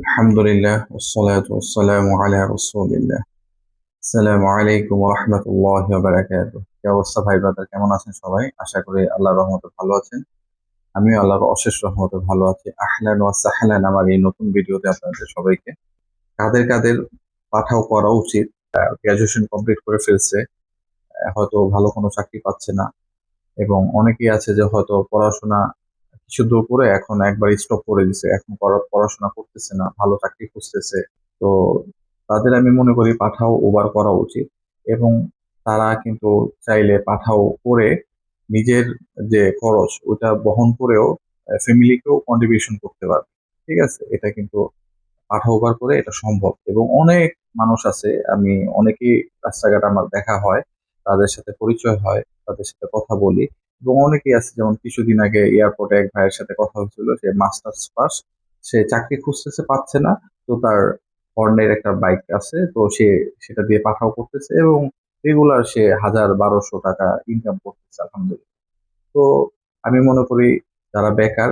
আলহামদুলিল্লাহ ওয়াসসালাতু ওয়াসসালামু আলা রাসূলিল্লাহ। আসসালামু আলাইকুম ওয়া রাহমাতুল্লাহি ওয়া বারাকাতুহু। কি অবস্থা ভাই ব্রাদার, কেমন আছেন সবাই? আশা করি আল্লাহর রহমতে ভালো আছেন। আমিও আল্লাহর অশেষ রহমতে ভালো আছি। আহলান ওয়া সাহলান আমার এই নতুন ভিডিওতে আপনাদের সবাইকে। কাদের কাদের পাঠাও করা উচিত? গ্র্যাজুয়েশন কমপ্লিট করে ফেলছে, হয়তো ভালো কোনো চাকরি পাচ্ছে না, এবং অনেকেই আছে যে হয়তো পড়াশোনা কিছু দূর করে এখন একবার স্টপ করে দিছে, এখন পড়াশোনা করতেছে না, ভালো চাকরি খুঁজতেছে। তো তাদের আমি মনে করি পাঠাও ওভার করা উচিত, এবং তারা কিন্তু চাইলে পাঠাও করে নিজের যে খরচ ওটা বহন করেও ফ্যামিলিকেও কন্ট্রিবিউশন করতে পারবে। ঠিক আছে, এটা কিন্তু পাঠা ওভার করে এটা সম্ভব, এবং অনেক মানুষ আছে, আমি অনেকেই রাস্তাঘাট আমার দেখা হয়, তাদের সাথে পরিচয় হয়, তাদের সাথে কথা বলি, এবং অনেকেই আছে, যেমন কিছুদিন আগে এয়ারপোর্টে এক ভাইয়ের সাথে কথা হচ্ছিল, সে মাস্টার্স পাস, সে চাকরি খুঁজতেছে, পাচ্ছে না। তো তার হর্নের একটা বাইক আছে, তো সে সেটা দিয়ে পাঠাও করতেছে, এবং রেগুলার সে 1000-1200 টাকা ইনকাম করতেছে, আলহামদুলিল্লাহ। তো আমি মনে করি যারা বেকার,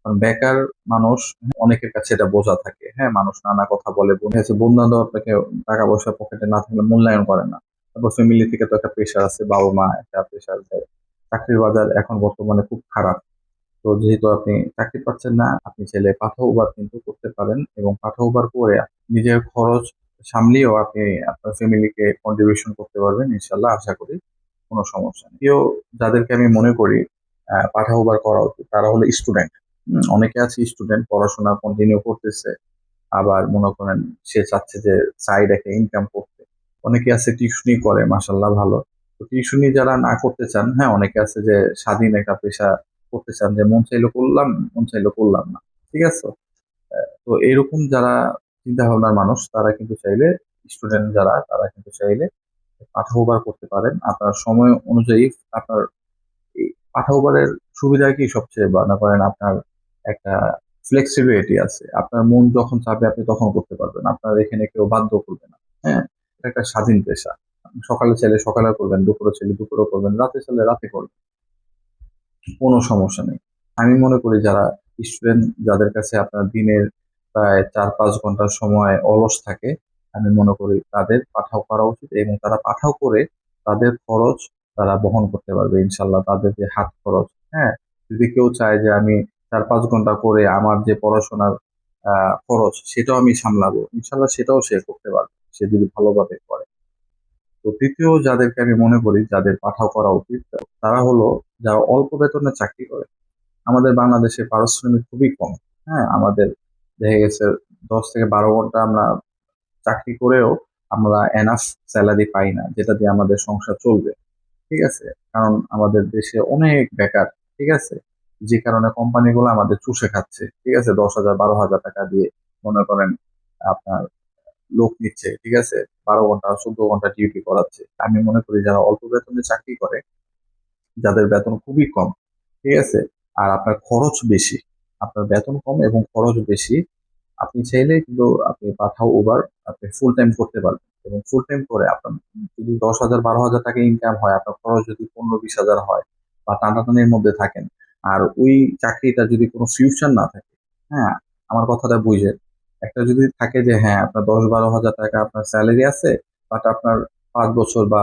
কারণ বেকার মানুষ, অনেকের কাছে এটা বোঝা থাকে, হ্যাঁ, মানুষ নানা কথা বলে, বন্ধু বান্ধব আপনাকে টাকা পয়সা পকেটে না থাকলে মূল্যায়ন করে না। তারপর ফ্যামিলি থেকে তো একটা প্রেশার আছে, বাবা মা একটা প্রেশার দেয়। চাকরির বাজার এখন বর্তমানে খুব খারাপ। তো যেহেতু আপনি চাকরি পাচ্ছেন না, আপনি চাইলে পাঠা উবার কিন্তু করতে পারেন, এবং পাঠা উবার করে নিজের খরচ সামলিয়েও আপনি আপনার ফ্যামিলিকে কন্ট্রিবিউশন করতে পারবেন, ইনশাল্লাহ, আশা করি কোনো সমস্যা নেই। কেউ যাদেরকে আমি মনে করি পাঠা উবার করা উচিত, তারা হলো স্টুডেন্ট। অনেকে আছে স্টুডেন্ট, পড়াশোনা কন্টিনিউ করতেছে, আবার মনে করেন সে চাচ্ছে যে সাইড একটা ইনকাম করতে। অনেকে আছে টিউশনি করে, মাসাল্লাহ, ভালো। তো টিউশনি যারা না করতে চান, হ্যাঁ, অনেকে আছে যে স্বাধীন একটা পেশা করতে চান, যে মন চাইলো করলাম, মন চাইলো করলাম না। ঠিক আছে, তো এরকম যারা চিন্তা ভাবনার মানুষ, তারা কিন্তু চাইলে, স্টুডেন্ট যারা, তারা কিন্তু চাইলে পাঠা উবার করতে পারেন আপনার সময় অনুযায়ী। আপনার এই পাঠা উবারের সুবিধা কি, সবচেয়ে মনে করেন আপনার একটা ফ্লেক্সিবিলিটি আছে, আপনার মন যখন চাবে আপনি তখন করতে পারবেন, আপনার এখানে কেউ বাধ্য করবে না। হ্যাঁ, এটা একটা স্বাধীন পেশা। আপনি সকালে চাইলে সকালে করবেন, দুপুরে চাইলে দুপুরে করবেন, রাতে চাইলে রাতে করবেন, কোনো সমস্যা নেই। আমি মনে করি যারা স্টুডেন্ট, যাদের কাছে আপনার দিনের প্রায় 4-5 ঘন্টার সময় অলস থাকে, আমি মনে করি তাদের পাঠাও করা উচিত, এবং তারা পাঠাও করে তাদের খরচ তারা বহন করতে পারবে, ইনশাল্লাহ, তাদের যে হাত খরচ। হ্যাঁ, যদি কেউ চায় যে আমি 4-5 ঘন্টা করে আমার যে পড়াশোনার খরচ সেটাও আমি সামলাবো, ইনশাল্লাহ, সেটাও সে করতে পারবে, সে যদি ভালোভাবে করে। তো তৃতীয় যাদেরকে আমি মনে করি যাদের পাঠাও করা উচিত, তারা হলো যারা অল্প বেতনে চাকরি করে। আমাদের বাংলাদেশে পারিশ্রমিক খুবই কম। হ্যাঁ, আমাদের দেখা গেছে 10 থেকে 12 ঘন্টা আমরা চাকরি করেও আমরা এনাফ স্যালারি পাই না, যেটা দিয়ে আমাদের সংসার চলবে। ঠিক আছে, কারণ আমাদের দেশে অনেক বেকার। ঠিক আছে, যে কারণে কোম্পানিগুলো আমাদের চুষে খাচ্ছে। ঠিক আছে, 10,000-12,000 টাকা দিয়ে মনে করেন আপনার লোক নিচ্ছে। ঠিক আছে, 12 ঘন্টা 14 ঘন্টা ডিউটি করাচ্ছে। আমি মনে করি যারা অল্প বেতনে চাকরি করে, যাদের বেতন খুবই কম, ঠিক আছে, আর আপনার খরচ বেশি, আপনার বেতন কম এবং খরচ বেশি, আপনি চাইলে কিন্তু আপনি পাঠাও উবার আপনি ফুল টাইম করতে পারবেন, এবং ফুল টাইম করে আপনার যদি 10,000-12,000 টাকা ইনকাম হয়, আপনার খরচ যদি 15-20 হাজার হয়, বা টানাটানির মধ্যে থাকেন, আর ওই চাকরিটা যদি কোনো ফিউচার না থাকে, হ্যাঁ, আমার কথাটা বুঝে, একটা যদি থাকে যে হ্যাঁ আপনার 10-12 হাজার টাকা আপনার স্যালারি আছে, বাট আপনার 5 বছর বা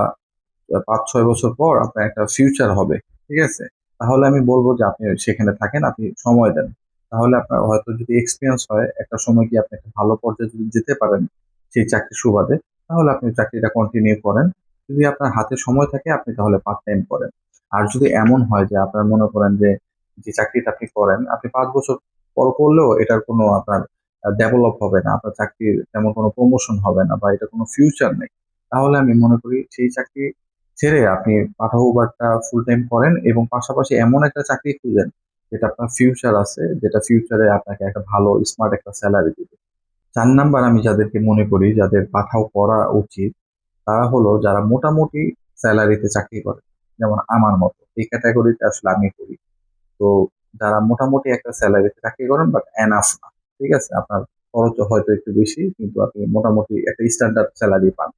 5-6 বছর পর আপনার একটা ফিউচার হবে। ঠিক আছে, তাহলে আমি বলবো যে আপনি সেখানে থাকেন, আপনি সময় দেন। তাহলে আপনার হয়তো যদি এক্সপিরিয়েন্স হয়, একটা সময় গিয়ে আপনি একটা ভালো পর্যায়ে যদি যেতে পারেন সেই চাকরির সুবাদে, তাহলে আপনি চাকরিটা কন্টিনিউ করেন। যদি আপনার হাতে সময় থাকে, আপনি তাহলে পার্ট টাইম করেন। আর যদি এমন হয় যে আপনার মনে করেন যে যে চাকরিটা আপনি করেন, আপনি 5 বছর পর করলেও এটার কোনো আপনার ডেভেলপ হবে না, আপনার চাকরির তেমন কোনো প্রমোশন হবে না, বা এটা কোনো ফিউচার নেই, তাহলে আমি মনে করি সেই চাকরি ছেড়ে আপনি পাঠাও উবারটা ফুল টাইম করেন, এবং পাশাপাশি এমন একটা চাকরি খুঁজেন যেটা আপনার ফিউচার আছে, যেটা ফিউচারে আপনাকে একটা ভালো স্মার্ট একটা স্যালারি দিবে। 4 নাম্বার আমি যাদেরকে মনে করি যাদের পাঠাও করা উচিত, তারা হলো যারা মোটামুটি স্যালারিতে চাকরি করে, যেমন আমার মতো এই ক্যাটাগরিতে আসলে আমি করি। তো যারা মোটামুটি একটা স্যালারিতে চাকরি করেন, বাট এনাফ না। ঠিক আছে, আপনার খরচ হয়তো একটু বেশি, কিন্তু আপনি মোটামুটি একটা স্ট্যান্ডার্ড স্যালারি পান।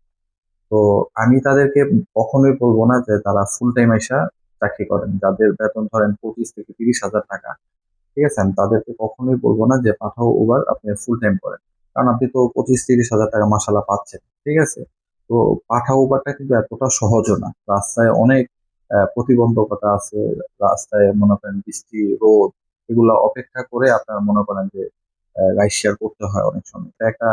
তো আমি তাদেরকে কখনোই বলবো না যে তারা ফুল টাইম এসা চাকরি করেন, যাদের বেতন ধরেন 25 থেকে 30 হাজার টাকা। ঠিক আছে, আমি তাদেরকে কখনোই বলবো না যে পাঠাও উবার আপনি ফুল টাইম করেন। কারণ আপনি তো 25-30 হাজার টাকা মাসাল্লাহ পাচ্ছেন, ঠিক আছে? তো পাঠা উপারটা কিন্তু এতটা সহজও না। রাস্তায় অনেক প্রতিবন্ধকতা আছে। রাস্তায় মনে করেন বৃষ্টি, রোদ এগুলা অপেক্ষা করে আপনার মনে করেন যে রাইড শেয়ার করতে হয় অনেক সময়। এটা একটা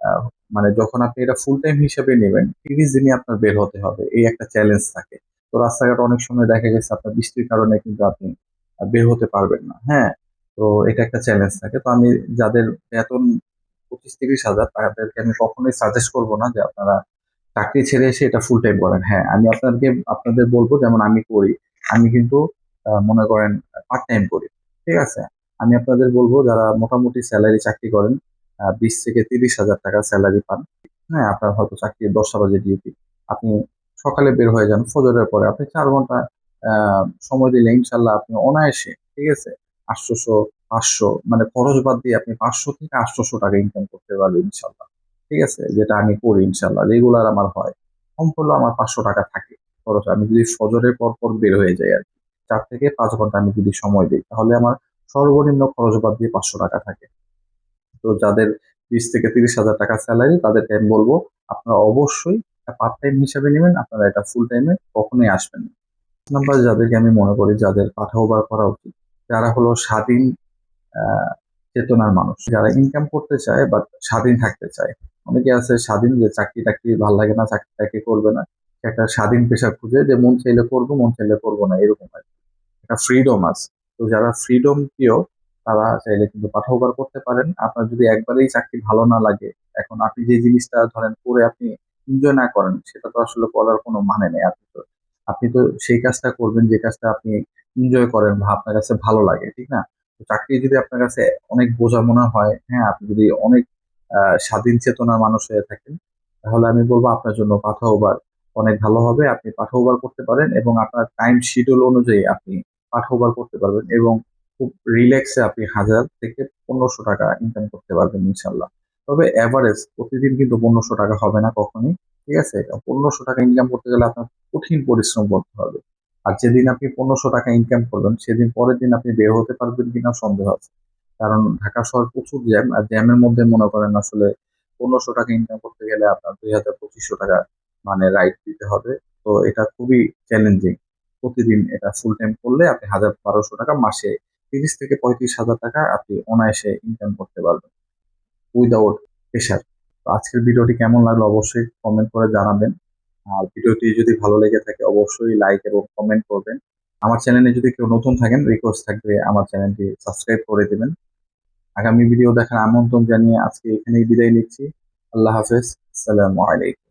আহ, মানে যখন আপনি এটা ফুল টাইম হিসেবে নেবেন 30 দিনই আপনার বের হতে হবে, এই একটা চ্যালেঞ্জ থাকে। তো রাস্তাঘাট অনেক সময় দেখা গেছে আপনার বৃষ্টির কারণে কিন্তু আপনি বের হতে পারবেন না, হ্যাঁ। তো এটা একটা চ্যালেঞ্জ থাকে। তো আমি যাদের বেতন 25-30 হাজার, তাদেরকে আমি কখনোই সাজেস্ট করবো না যে আপনারা চাকরি ছেড়ে এসে এটা ফুল টাইম করেন। হ্যাঁ, আমি আপনাদের বলবো, যেমন আমি করি। আমি কিন্তু মনে করেন পার্ট টাইম করি, ঠিক আছে? আমি আপনাদের বলবো যারা মোটামুটি স্যালারি চাকরি করেন, 20 থেকে 30 হাজার টাকা স্যালারি পান, হ্যাঁ, আপনার হয়তো চাকরি 10টা বাজে ডিউটি, আপনি সকালে বের হয়ে যান ফজরের পরে, আপনি 4 ঘন্টা সময় দিলে ইনশাল্লাহ আপনি অনায়াসে, ঠিক আছে, 800, 500 মানে খরচ বাদ দিয়ে আপনি 500 থেকে 800 টাকা ইনকাম করতে পারবেন ইনশাল্লাহ। ঠিক আছে, যেটা আমি করি ইনশাল্লাহ, রেগুলার আমার হয়। কম করলেও আমার 500 টাকা থাকে খরচ, আমি যদি ফজরের পর পর বের হয়ে যাই আর কি। 4 থেকে 5 ঘন্টা আমি যদি সময় দিই, তাহলে আমার সর্বনিম্ন খরচ বাদ দিয়ে 500 টাকা থাকে। তো যাদের 20 থেকে 30 হাজার টাকা স্যালারি, তাদেরকে আমি বলবো আপনারা অবশ্যই পার্ট টাইম হিসেবে নেবেন, আপনারা এটা ফুল টাইমে কখনোই আসবেন না। নাম্বার যাদেরকে আমি মনে করি যাদের পাঠা ওভার করা উচিত, যারা হলো স্বাধীন আহ, চেতনার মানুষ, যারা ইনকাম করতে চায় বাট স্বাধীন থাকতে চায়। অনেকে আছে স্বাধীন, যে চাকরি টাকরি ভাল লাগে না, চাকরি টাকরি করবে না, সে একটা স্বাধীন পেশা খুঁজে, যে মন চাইলে করবো, মন চাইলে করবো না, এরকম আর কি। একটা ফ্রিডম আছে। তো যারা ফ্রিডম প্রিয়, তারা চাইলে কিন্তু পাঠা ওভার করতে পারেন। আপনার যদি একবারেই চাকরি ভালো না লাগে, এখন আপনি যে জিনিসটা ধরেন করে আপনি এনজয় না করেন, সেটা তো আসলে করার কোনো মানে নেই। আপনি তো সেই কাজটা করবেন যে কাজটা আপনি এনজয় করেন বা আপনার কাছে ভালো লাগে, ঠিক না? তো চাকরি যদি আপনার কাছে অনেক বোঝা মনে হয়, হ্যাঁ, আপনি যদি অনেক স্বাধীন চেতনার মানুষ হয়ে থাকেন, তাহলে আমি বলবো আপনার জন্য পাঠা ওভার অনেক ভালো হবে। আপনি পাঠা ওভার করতে পারেন এবং আপনার টাইম শিডিউল অনুযায়ী আপনি পাঠা ওভার করতে পারবেন, এবং খুব রিল্যাক্সে আপনি 1000 থেকে 1500 টাকা ইনকাম করতে পারবেন ইনশাল্লাহ। তবে এভারেজ প্রতিদিন কিন্তু 1500 টাকা হবে না কখনই, ঠিক আছে? 1500 টাকা ইনকাম করতে গেলে আপনার কঠিন পরিশ্রম করতে হবে। আর যেদিন আপনি 1500 টাকা ইনকাম করবেন, সেদিন পরের দিন আপনি বের হতে পারবেন কিনা সন্দেহ আছে। কারণ ঢাকা শহর প্রচুর জ্যাম, আর জ্যামের মধ্যে মনে করেন আসলে 1500 টাকা ইনকাম করতে গেলে আপনার 2000-2500 টাকা মানে রাইড দিতে হবে। তো এটা খুবই চ্যালেঞ্জিং। প্রতিদিন এটা ফুল টাইম করলে আপনি 1000-1200 টাকা মাসে 30 থেকে 35 হাজার টাকা আপনি অনায়াসে ইনকাম করতে পারবেন উইদাউট প্রেশার। তো আজকের ভিডিওটি কেমন লাগলো অবশ্যই কমেন্ট করে জানাবেন। আর ভিডিওটি যদি ভালো লেগে থাকে অবশ্যই লাইক এবং কমেন্ট করবেন। আমার চ্যানেলে যদি কেউ নতুন থাকেন, রিকোয়েস্ট থাকবে আমার চ্যানেলটি সাবস্ক্রাইব করে দিবেন। আগামী ভিডিও দেখার আমন্ত্রণ জানিয়ে আজকে এখানেই বিদায় নিচ্ছি। আল্লাহ হাফেজ। আসসালামু আলাইকুম।